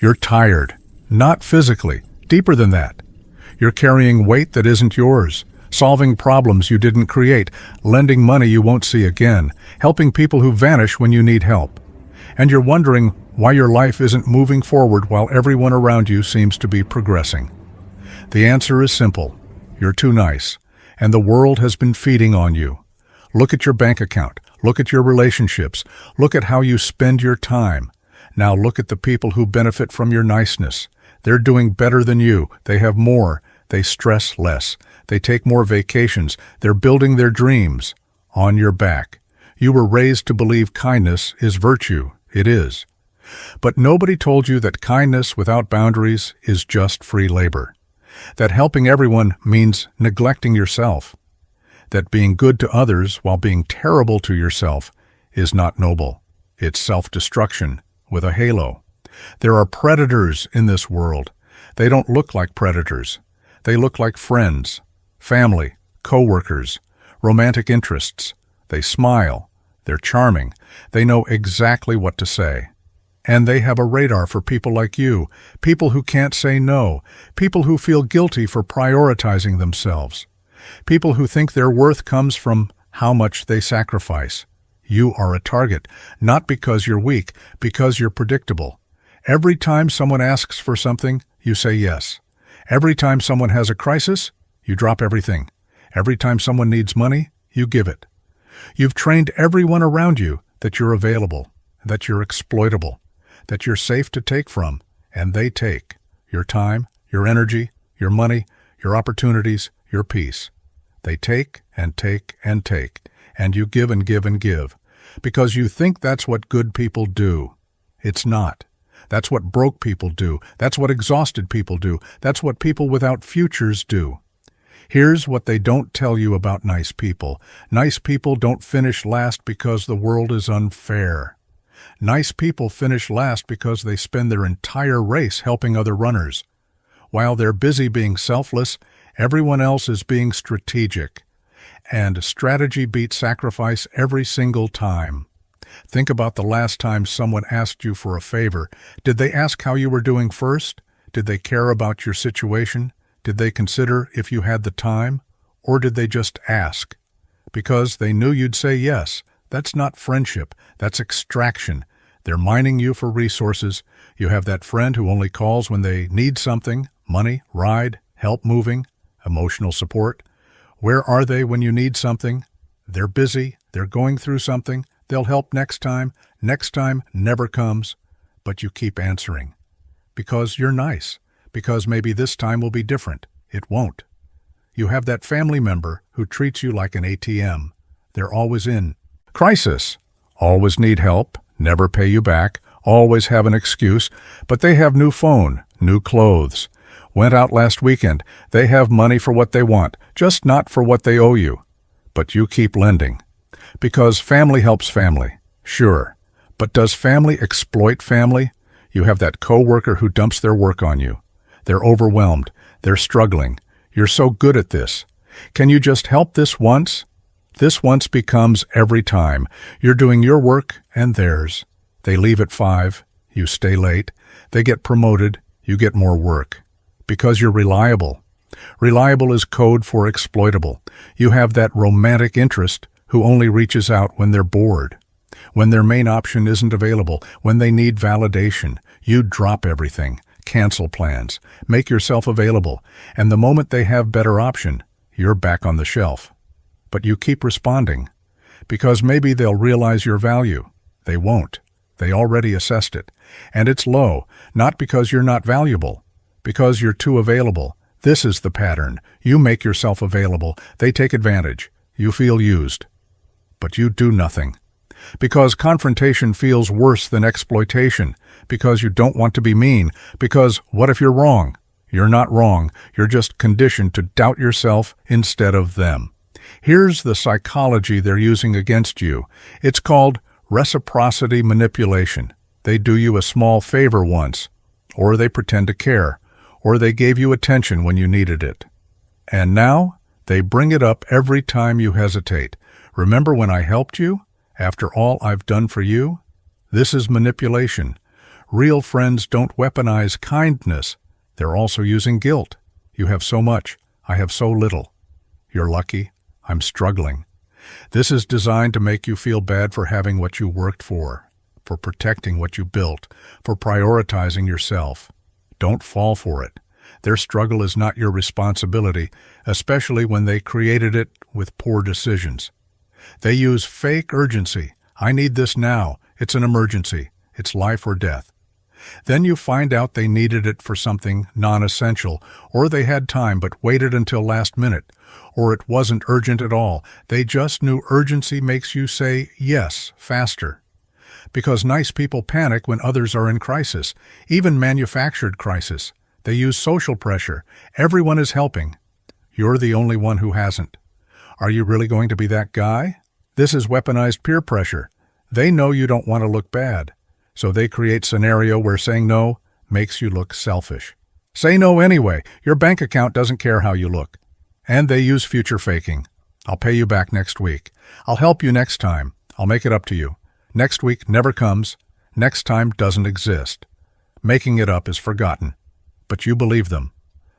You're tired. Not physically. Deeper than that. You're carrying weight that isn't yours, solving problems you didn't create, lending money you won't see again, helping people who vanish when you need help. And you're wondering why your life isn't moving forward while everyone around you seems to be progressing. The answer is simple. You're too nice, and the world has been feeding on you. Look at your bank account. Look at your relationships. Look at how you spend your time. Now look at the people who benefit from your niceness. They're doing better than you. They have more. They stress less. They take more vacations. They're building their dreams on your back. You were raised to believe kindness is virtue. It is. But nobody told you that kindness without boundaries is just free labor. That helping everyone means neglecting yourself. That being good to others while being terrible to yourself is not noble. It's self-destruction with a halo. There are predators in this world. They don't look like predators. They look like friends, family, co-workers, romantic interests. They smile. They're charming. They know exactly what to say. And they have a radar for people like you, people who can't say no, people who feel guilty for prioritizing themselves, people who think their worth comes from how much they sacrifice. You are a target, not because you're weak, because you're predictable. Every time someone asks for something, you say yes. Every time someone has a crisis, you drop everything. Every time someone needs money, you give it. You've trained everyone around you that you're available, that you're exploitable, that you're safe to take from, and they take your time, your energy, your money, your opportunities, your peace. They take and take and take, and you give and give and give, because you think that's what good people do. It's not. That's what broke people do. That's what exhausted people do. That's what people without futures do. Here's what they don't tell you about nice people. Nice people don't finish last because the world is unfair. Nice people finish last because they spend their entire race helping other runners. While they're busy being selfless, everyone else is being strategic. And strategy beats sacrifice every single time. Think about the last time someone asked you for a favor. Did they ask how you were doing first? Did they care about your situation? Did they consider if you had the time? Or did they just ask? Because they knew you'd say yes. That's not friendship. That's extraction. They're mining you for resources. You have that friend who only calls when they need something, money, ride, help moving, emotional support. Where are they when you need something? They're busy. They're going through something. They'll help next time. Next time never comes. But you keep answering. Because you're nice. Because maybe this time will be different. It won't. You have that family member who treats you like an ATM. They're always in crisis. Always need help. Never pay you back. Always have an excuse. But they have new phone, new clothes. Went out last weekend. They have money for what they want, just not for what they owe you. But you keep lending. Because family helps family. Sure. But does family exploit family? You have that coworker who dumps their work on you. They're overwhelmed. They're struggling. You're so good at this. Can you just help this once? This once becomes every time. You're doing your work and theirs. They leave at 5. You stay late. They get promoted. You get more work. Because you're reliable. Reliable is code for exploitable. You have that romantic interest who only reaches out when they're bored. When their main option isn't available. When they need validation. You drop everything. Cancel plans. Make yourself available. And the moment they have better option, you're back on the shelf. But you keep responding. Because maybe they'll realize your value. They won't. They already assessed it. And it's low, not because you're not valuable. Because you're too available. This is the pattern. You make yourself available. They take advantage. You feel used. But you do nothing. Because confrontation feels worse than exploitation. Because you don't want to be mean. Because what if you're wrong? You're not wrong. You're just conditioned to doubt yourself instead of them. Here's the psychology they're using against you. It's called reciprocity manipulation. They do you a small favor once, or they pretend to care, or they gave you attention when you needed it. And now they bring it up every time you hesitate. Remember when I helped you? After all I've done for you? This is manipulation. Real friends don't weaponize kindness. They're also using guilt. You have so much. I have so little. You're lucky. I'm struggling. This is designed to make you feel bad for having what you worked for protecting what you built, for prioritizing yourself. Don't fall for it. Their struggle is not your responsibility, especially when they created it with poor decisions. They use fake urgency. I need this now. It's an emergency. It's life or death. Then you find out they needed it for something non-essential, or they had time but waited until last minute, or it wasn't urgent at all. They just knew urgency makes you say yes faster. Because nice people panic when others are in crisis, even manufactured crisis. They use social pressure. Everyone is helping. You're the only one who hasn't. Are you really going to be that guy? This is weaponized peer pressure. They know you don't want to look bad, so they create scenario where saying no makes you look selfish. Say no anyway. Your bank account doesn't care how you look. And they use future faking. I'll pay you back next week. I'll help you next time. I'll make it up to you. Next week never comes. Next time doesn't exist. Making it up is forgotten. But you believe them.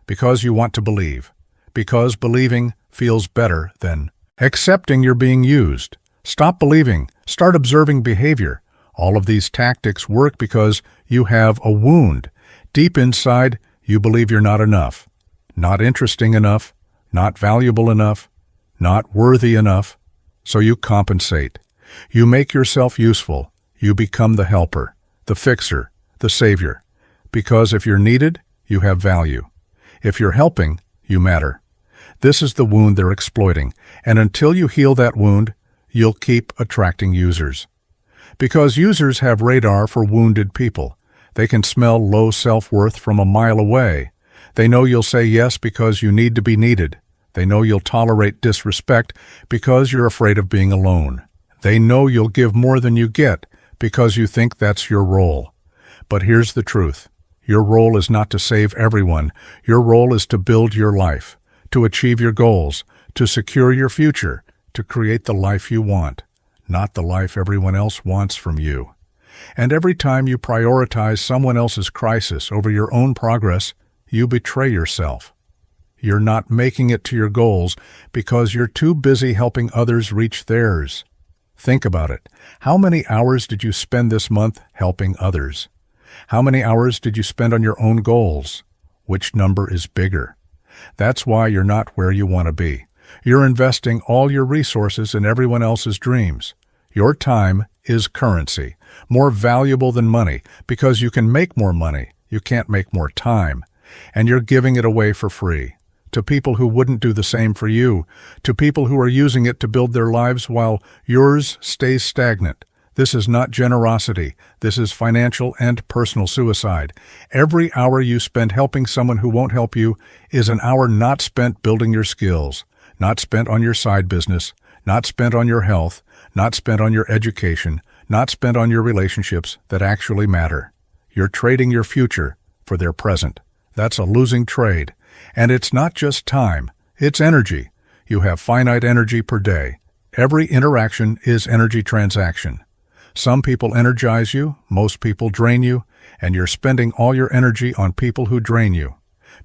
Because you want to believe. Because believing feels better than accepting you're being used. Stop believing. Start observing behavior. All of these tactics work because you have a wound. Deep inside, you believe you're not enough. Not interesting enough. Not valuable enough. Not worthy enough. So you compensate. You make yourself useful. You become the helper, the fixer, the savior. Because if you're needed, you have value. If you're helping, you matter. This is the wound they're exploiting, and until you heal that wound, you'll keep attracting users. Because users have radar for wounded people. They can smell low self-worth from a mile away. They know you'll say yes because you need to be needed. They know you'll tolerate disrespect because you're afraid of being alone. They know you'll give more than you get because you think that's your role. But here's the truth. Your role is not to save everyone. Your role is to build your life, to achieve your goals, to secure your future, to create the life you want, not the life everyone else wants from you. And every time you prioritize someone else's crisis over your own progress, you betray yourself. You're not making it to your goals because you're too busy helping others reach theirs. Think about it. How many hours did you spend this month helping others? How many hours did you spend on your own goals? Which number is bigger? That's why you're not where you want to be. You're investing all your resources in everyone else's dreams. Your time is currency, more valuable than money, because you can make more money. You can't make more time. And you're giving it away for free. To people who wouldn't do the same for you, to people who are using it to build their lives while yours stays stagnant. This is not generosity. This is financial and personal suicide. Every hour you spend helping someone who won't help you is an hour not spent building your skills, not spent on your side business, not spent on your health, not spent on your education, not spent on your relationships that actually matter. You're trading your future for their present. That's a losing trade. And it's not just time, it's energy. You have finite energy per day. Every interaction is energy transaction. Some people energize you, most people drain you, and you're spending all your energy on people who drain you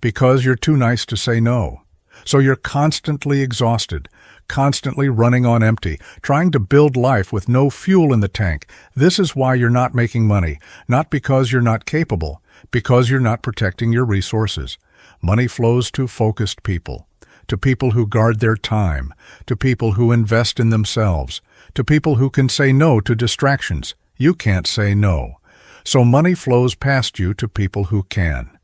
because you're too nice to say no. So you're constantly exhausted, constantly running on empty, trying to build life with no fuel in the tank. This is why you're not making money, not because you're not capable, because you're not protecting your resources. Money flows to focused people, to people who guard their time, to people who invest in themselves, to people who can say no to distractions. You can't say no. So money flows past you to people who can.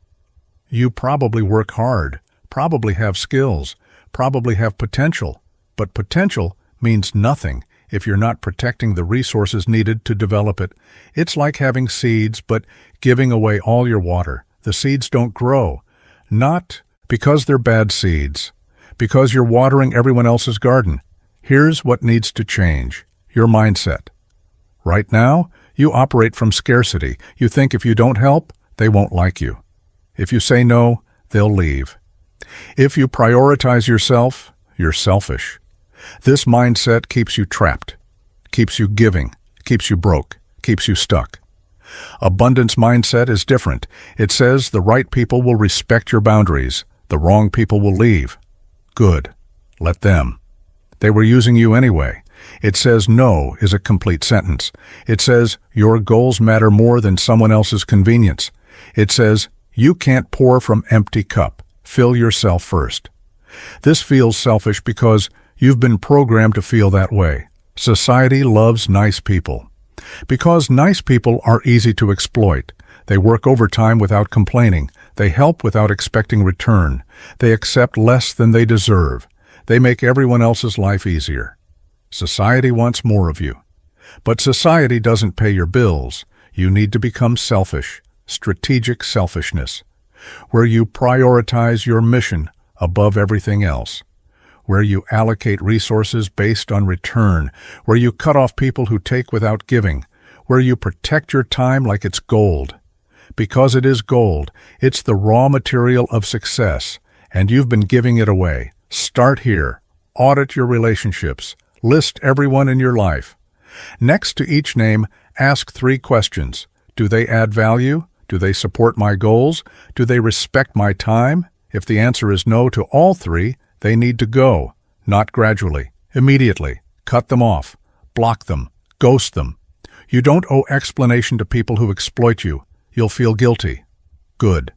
You probably work hard, probably have skills, probably have potential, but potential means nothing if you're not protecting the resources needed to develop it. It's like having seeds but giving away all your water. The seeds don't grow. Not because they're bad seeds, because you're watering everyone else's garden. Here's what needs to change: your mindset. Right now, you operate from scarcity. You think if you don't help, they won't like you. If you say no, they'll leave. If you prioritize yourself, you're selfish. This mindset keeps you trapped, keeps you giving, keeps you broke, keeps you stuck. Abundance mindset is different. It says the right people will respect your boundaries. The wrong people will leave. Good. Let them. They were using you anyway. It says no is a complete sentence. It says your goals matter more than someone else's convenience. It says you can't pour from empty cup. Fill yourself first. This feels selfish because you've been programmed to feel that way. Society loves nice people. Because nice people are easy to exploit. They work overtime without complaining. They help without expecting return. They accept less than they deserve. They make everyone else's life easier. Society wants more of you. But society doesn't pay your bills. You need to become selfish. Strategic selfishness. Where you prioritize your mission above everything else. Where you allocate resources based on return, where you cut off people who take without giving, where you protect your time like it's gold. Because it is gold, it's the raw material of success, and you've been giving it away. Start here. Audit your relationships. List everyone in your life. Next to each name, ask 3 questions. Do they add value? Do they support my goals? Do they respect my time? If the answer is no to all 3, they need to go, not gradually, immediately. Cut them off, block them, ghost them. You don't owe explanation to people who exploit you. You'll feel guilty. Good.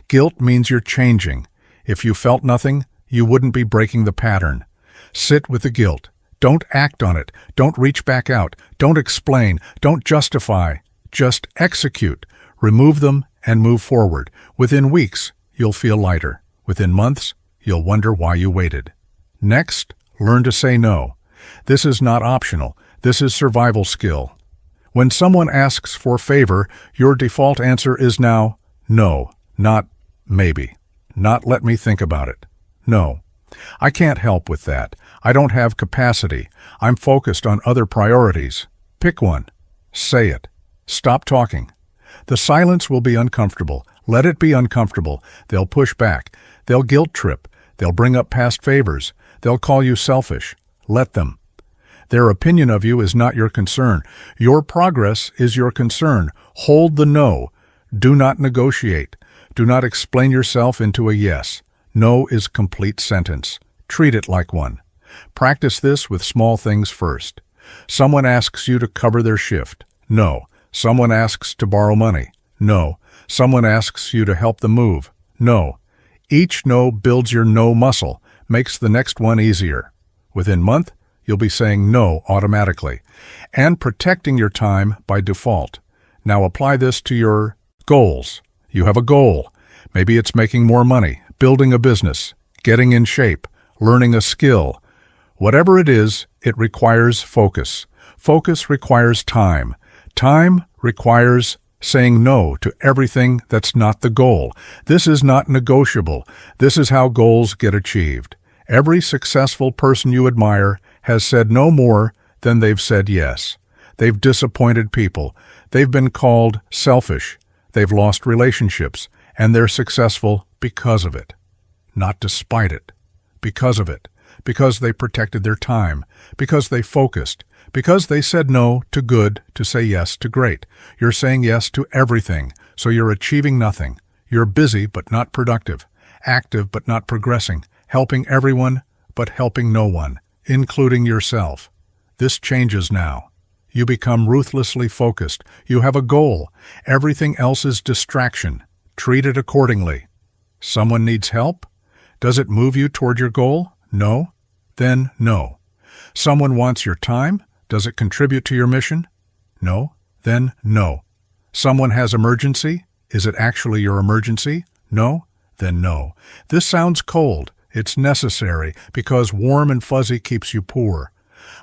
Guilt means you're changing. If you felt nothing, you wouldn't be breaking the pattern. Sit with the guilt. Don't act on it. Don't reach back out. Don't explain. Don't justify. Just execute. Remove them and move forward. Within weeks, you'll feel lighter. Within months, you'll wonder why you waited. Next, learn to say no. This is not optional. This is survival skill. When someone asks for favor, your default answer is now no, not maybe. Not let me think about it. No. I can't help with that. I don't have capacity. I'm focused on other priorities. Pick one. Say it. Stop talking. The silence will be uncomfortable. Let it be uncomfortable. They'll push back. They'll guilt trip. They'll bring up past favors. They'll call you selfish. Let them. Their opinion of you is not your concern. Your progress is your concern. Hold the no. Do not negotiate. Do not explain yourself into a yes. No is complete sentence. Treat it like one. Practice this with small things first. Someone asks you to cover their shift. No. Someone asks to borrow money. No. Someone asks you to help them move. No. Each no builds your no muscle, makes the next one easier. Within a month, you'll be saying no automatically, and protecting your time by default. Now apply this to your goals. You have a goal. Maybe it's making more money, building a business, getting in shape, learning a skill. Whatever it is, it requires focus. Focus requires time. Time requires saying no to everything that's not the goal. This is not negotiable. This is how goals get achieved. Every successful person you admire has said no more than they've said yes. They've disappointed people. They've been called selfish. They've lost relationships, and they're successful because of it. Not despite it. Because of it. Because they protected their time. Because they focused. Because they said no to good to say yes to great. You're saying yes to everything, so you're achieving nothing. You're busy but not productive, active but not progressing, helping everyone but helping no one, including yourself. This changes now. You become ruthlessly focused. You have a goal. Everything else is distraction. Treat it accordingly. Someone needs help? Does it move you toward your goal? No? Then no. Someone wants your time? Does it contribute to your mission? No? Then no. Someone has emergency? Is it actually your emergency? No? Then no. This sounds cold. It's necessary because warm and fuzzy keeps you poor.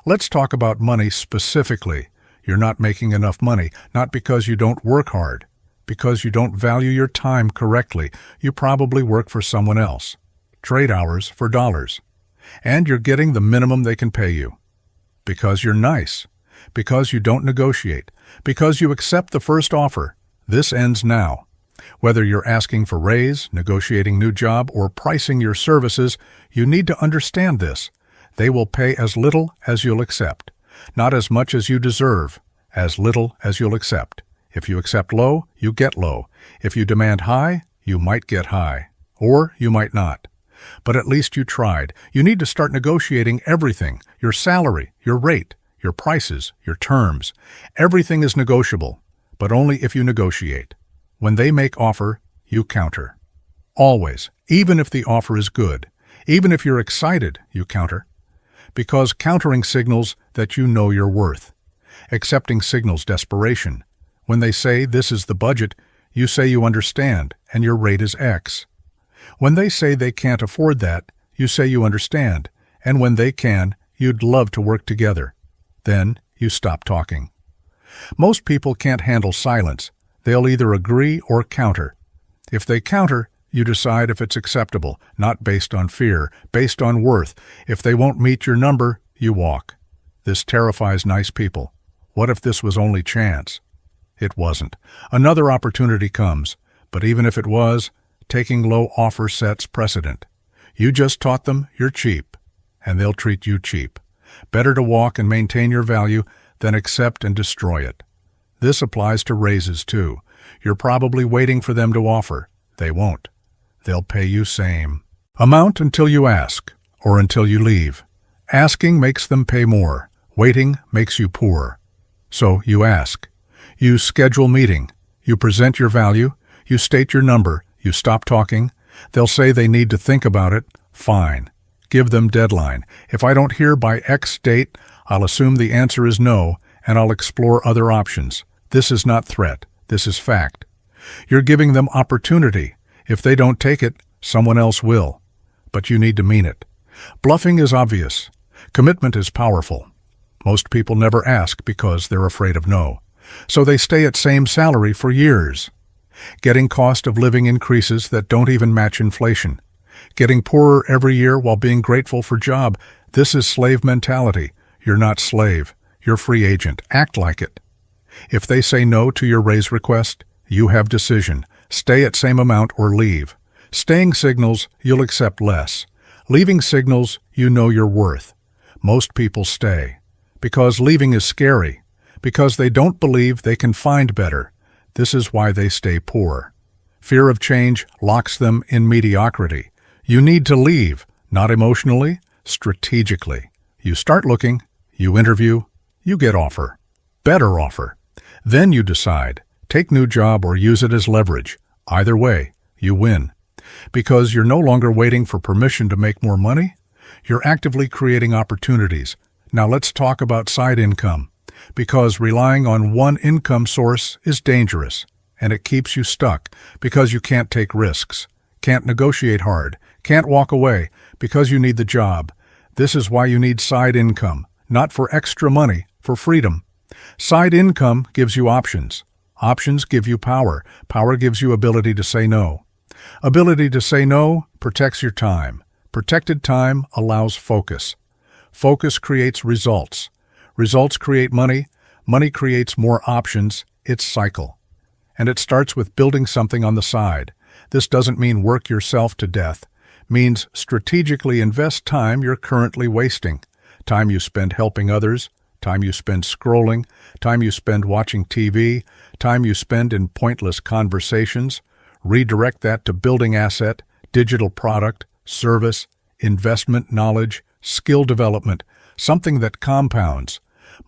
Let's talk about money specifically. You're not making enough money, not because you don't work hard, because you don't value your time correctly. You probably work for someone else. Trade hours for dollars. And you're getting the minimum they can pay you. Because you're nice. Because you don't negotiate. Because you accept the first offer. This ends now. Whether you're asking for raise, negotiating new job, or pricing your services, you need to understand this. They will pay as little as you'll accept. Not as much as you deserve. As little as you'll accept. If you accept low, you get low. If you demand high, you might get high. Or you might not. But at least you tried. You need to start negotiating everything. Your salary, your rate, your prices, your terms. Everything is negotiable, but only if you negotiate. When they make offer, you counter. Always, even if the offer is good. Even if you're excited, you counter. Because countering signals that you know your worth. Accepting signals desperation. When they say this is the budget, you say you understand and your rate is X. When they say they can't afford that, you say you understand, and when they can, you'd love to work together. Then you stop talking. Most people can't handle silence. They'll either agree or counter. If they counter, you decide if it's acceptable, not based on fear, based on worth. If they won't meet your number, you walk. This terrifies nice people. What if this was only chance? It wasn't. Another opportunity comes, but even if it was, taking low offer sets precedent. You just taught them you're cheap, and they'll treat you cheap. Better to walk and maintain your value than accept and destroy it. This applies to raises too. You're probably waiting for them to offer. They won't. They'll pay you same amount until you ask, or until you leave. Asking makes them pay more. Waiting makes you poor. So you ask. You schedule meeting. You present your value. You state your number. You stop talking. They'll say they need to think about it. Fine. Give them deadline. If I don't hear by X date, I'll assume the answer is no, and I'll explore other options. This is not threat. This is fact. You're giving them opportunity. If they don't take it, someone else will. But you need to mean it. Bluffing is obvious. Commitment is powerful. Most people never ask because they're afraid of no. So they stay at same salary for years. Getting cost of living increases that don't even match inflation. Getting poorer every year while being grateful for job. This is slave mentality. You're not slave. You're free agent. Act like it. If they say no to your raise request, you have decision. Stay at same amount or leave. Staying signals you'll accept less. Leaving signals you know your worth. Most people stay. Because leaving is scary. Because they don't believe they can find better. This is why they stay poor. Fear of change locks them in mediocrity. You need to leave, not emotionally, strategically. You start looking, you interview, you get offer. Better offer. Then you decide. Take new job or use it as leverage. Either way, you win. Because you're no longer waiting for permission to make more money. You're actively creating opportunities. Now let's talk about side income. Because relying on one income source is dangerous, and it keeps you stuck because you can't take risks, can't negotiate hard, can't walk away because you need the job. This is why you need side income, not for extra money, for freedom. Side income gives you options. Options give you power. Power gives you ability to say no. Ability to say no protects your time. Protected time allows focus. Focus creates results. Results create money. Money creates more options. It's cycle. And it starts with building something on the side. This doesn't mean work yourself to death. Means strategically invest time you're currently wasting. Time you spend helping others. Time you spend scrolling. Time you spend watching TV. Time you spend in pointless conversations. Redirect that to building asset, digital product, service, investment knowledge, skill development, something that compounds.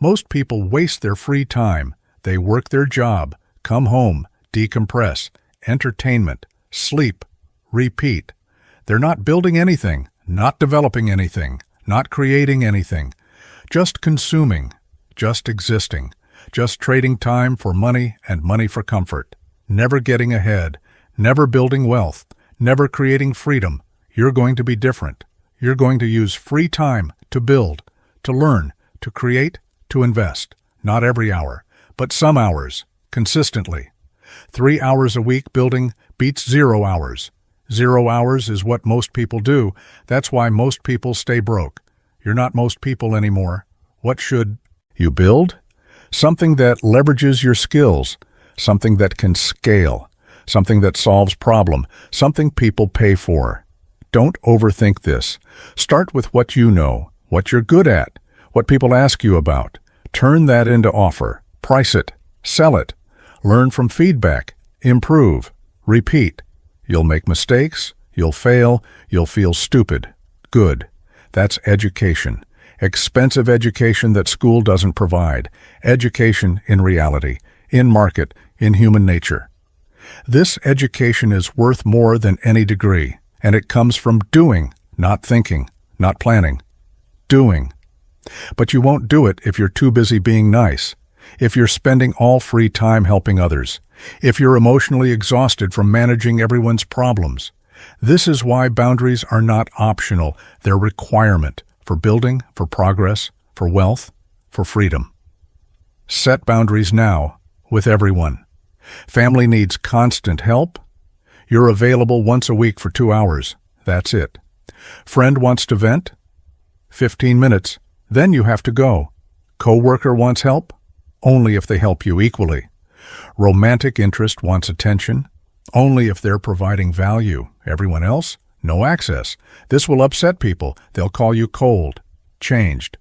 Most people waste their free time. They work their job, come home, decompress, entertainment, sleep, repeat. They're not building anything, not developing anything, not creating anything, just consuming, just existing, just trading time for money and money for comfort, never getting ahead, never building wealth, never creating freedom. You're going to be different. You're going to use free time to build, to learn, to create, to invest. Not every hour, but some hours, consistently. 3 hours a week building beats 0 hours. 0 hours is what most people do. That's why most people stay broke. You're not most people anymore. What should you build? Something that leverages your skills, something that can scale, something that solves problem, something people pay for. Don't overthink this. Start with what you know, what you're good at, what people ask you about. Turn that into offer. Price it. Sell it. Learn from feedback. Improve. Repeat. You'll make mistakes. You'll fail. You'll feel stupid. Good. That's education. Expensive education that school doesn't provide. Education in reality, in market, in human nature. This education is worth more than any degree, and it comes from doing, not thinking, not planning. Doing. But you won't do it if you're too busy being nice, if you're spending all free time helping others, if you're emotionally exhausted from managing everyone's problems. This is why boundaries are not optional, they're requirement for building, for progress, for wealth, for freedom. Set boundaries now with everyone. Family needs constant help. You're available once a week for 2 hours. That's it. Friend wants to vent? 15 minutes. Then you have to go. Coworker wants help? Only if they help you equally. Romantic interest wants attention? Only if they're providing value. Everyone else? No access. This will upset people. They'll call you cold. Changed.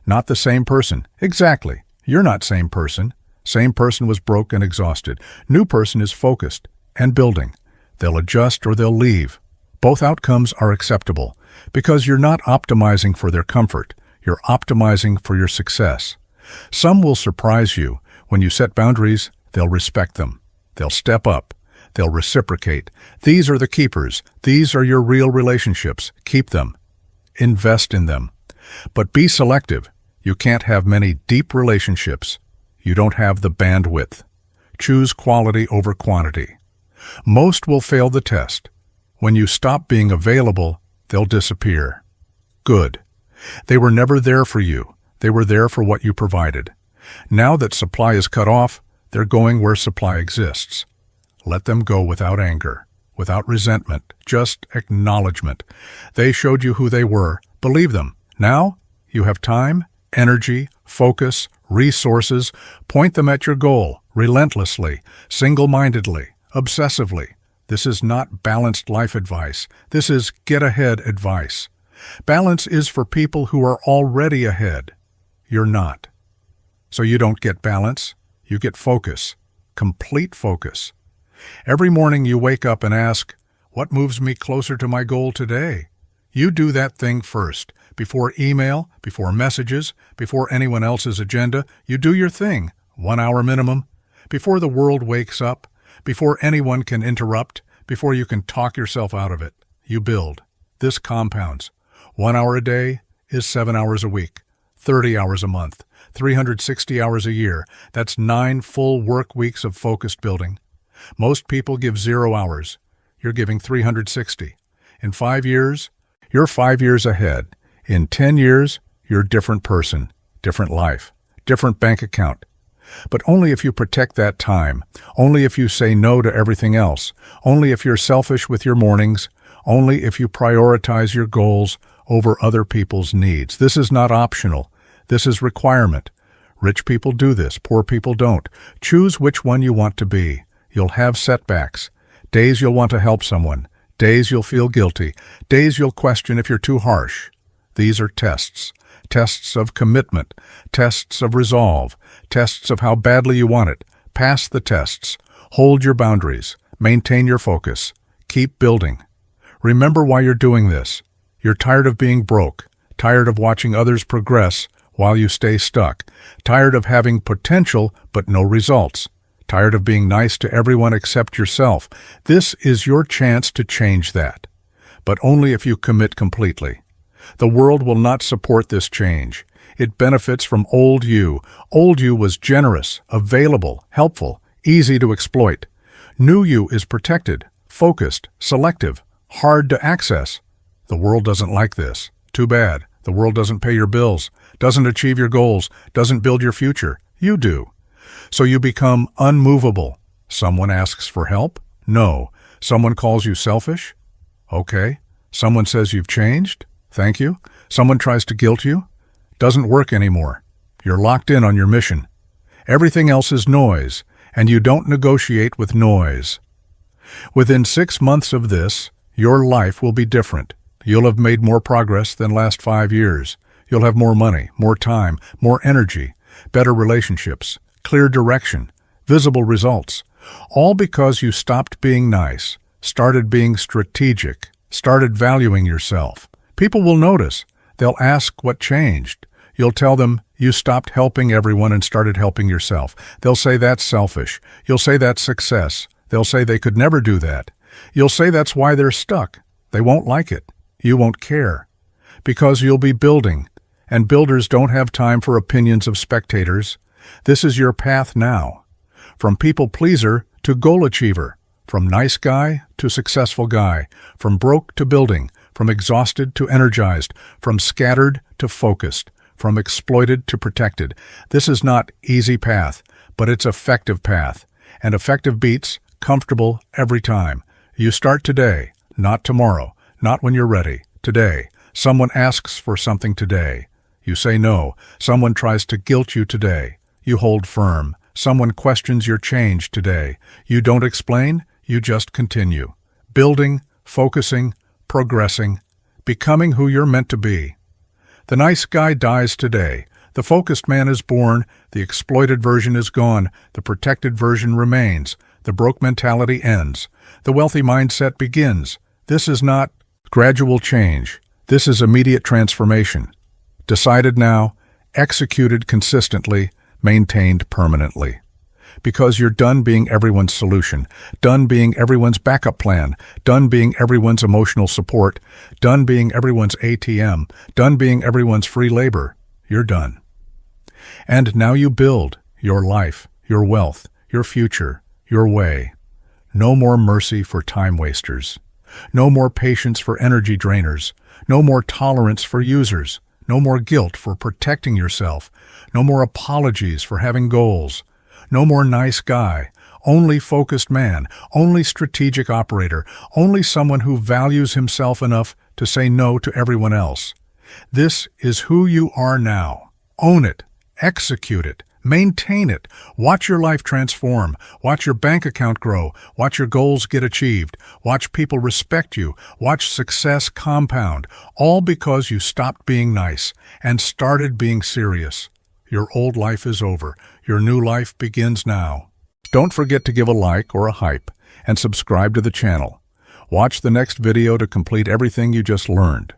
Not the same person. Exactly. You're not same person. Same person was broke and exhausted. New person is focused and building. They'll adjust or they'll leave. Both outcomes are acceptable because you're not optimizing for their comfort. You're optimizing for your success. Some will surprise you. When you set boundaries, they'll respect them. They'll step up. They'll reciprocate. These are the keepers. These are your real relationships. Keep them. Invest in them. But be selective. You can't have many deep relationships. You don't have the bandwidth. Choose quality over quantity. Most will fail the test. When you stop being available, they'll disappear. Good. They were never there for you. They were there for what you provided. Now that supply is cut off, they're going where supply exists. Let them go without anger, without resentment, just acknowledgement. They showed you who they were. Believe them. Now, you have time, energy, focus, resources. Point them at your goal, relentlessly, single-mindedly, obsessively. This is not balanced life advice. This is get-ahead advice. Balance is for people who are already ahead. You're not. So you don't get balance, you get focus, complete focus. Every morning you wake up and ask, what moves me closer to my goal today? You do that thing first. Before email, before messages, before anyone else's agenda, you do your thing, 1 hour minimum. Before the world wakes up, before anyone can interrupt, before you can talk yourself out of it, you build. This compounds. 1 hour a day is 7 hours a week, 30 hours a month, 360 hours a year. That's 9 full work weeks of focused building. Most people give 0 hours. You're giving 360. In 5 years, you're 5 years ahead. In 10 years, you're a different person, different life, different bank account. But only if you protect that time, only if you say no to everything else, only if you're selfish with your mornings, only if you prioritize your goals over other people's needs. This is not optional. This is requirement. Rich people do this, poor people don't. Choose which one you want to be. You'll have setbacks. Days you'll want to help someone. Days you'll feel guilty. Days you'll question if you're too harsh. These are tests. Tests of commitment. Tests of resolve. Tests of how badly you want it. Pass the tests. Hold your boundaries. Maintain your focus. Keep building. Remember why you're doing this. You're tired of being broke. Tired of watching others progress while you stay stuck. Tired of having potential but no results. Tired of being nice to everyone except yourself. This is your chance to change that. But only if you commit completely. The world will not support this change. It benefits from old you. Old you was generous, available, helpful, easy to exploit. New you is protected, focused, selective, hard to access. The world doesn't like this. Too bad. The world doesn't pay your bills, doesn't achieve your goals, doesn't build your future. You do. So you become unmovable. Someone asks for help? No. Someone calls you selfish? Okay. Someone says you've changed? Thank you. Someone tries to guilt you? Doesn't work anymore. You're locked in on your mission. Everything else is noise, and you don't negotiate with noise. Within 6 months of this, your life will be different. You'll have made more progress than last 5 years. You'll have more money, more time, more energy, better relationships, clear direction. visible results. All because you stopped being nice, started being strategic, started valuing yourself. People will notice. They'll ask what changed. You'll tell them you stopped helping everyone and started helping yourself. They'll say that's selfish. You'll say that's success. They'll say they could never do that. You'll say that's why they're stuck. They won't like it. You won't care. Because you'll be building, and builders don't have time for opinions of spectators. This is your path now. From people pleaser to goal achiever, from nice guy to successful guy, from broke to building, from exhausted to energized, from scattered to focused, from exploited to protected. This is not easy path, but it's effective path. And effective beats comfortable every time. You start today, not tomorrow, not when you're ready. Today. Someone asks for something today. You say no. Someone tries to guilt you today. You hold firm. Someone questions your change today. You don't explain, you just continue. Building, focusing, progressing, becoming who you're meant to be. The nice guy dies today. The focused man is born. The exploited version is gone. The protected version remains. The broke mentality ends. The wealthy mindset begins. This is not gradual change. This is immediate transformation. Decided now, executed consistently, maintained permanently. Because you're done being everyone's solution, done being everyone's backup plan, done being everyone's emotional support, done being everyone's ATM, done being everyone's free labor. You're done. And now you build your life, your wealth, your future, your way. No more mercy for time wasters. No more patience for energy drainers. No more tolerance for users. No more guilt for protecting yourself. No more apologies for having goals. No more nice guy. Only focused man. Only strategic operator. Only someone who values himself enough to say no to everyone else. This is who you are now. Own it. Execute it. Maintain it. Watch your life transform. Watch your bank account grow. Watch your goals get achieved. Watch people respect you. Watch success compound. All because you stopped being nice and started being serious. Your old life is over. Your new life begins now. Don't forget to give a like or a hype and subscribe to the channel. Watch the next video to complete everything you just learned.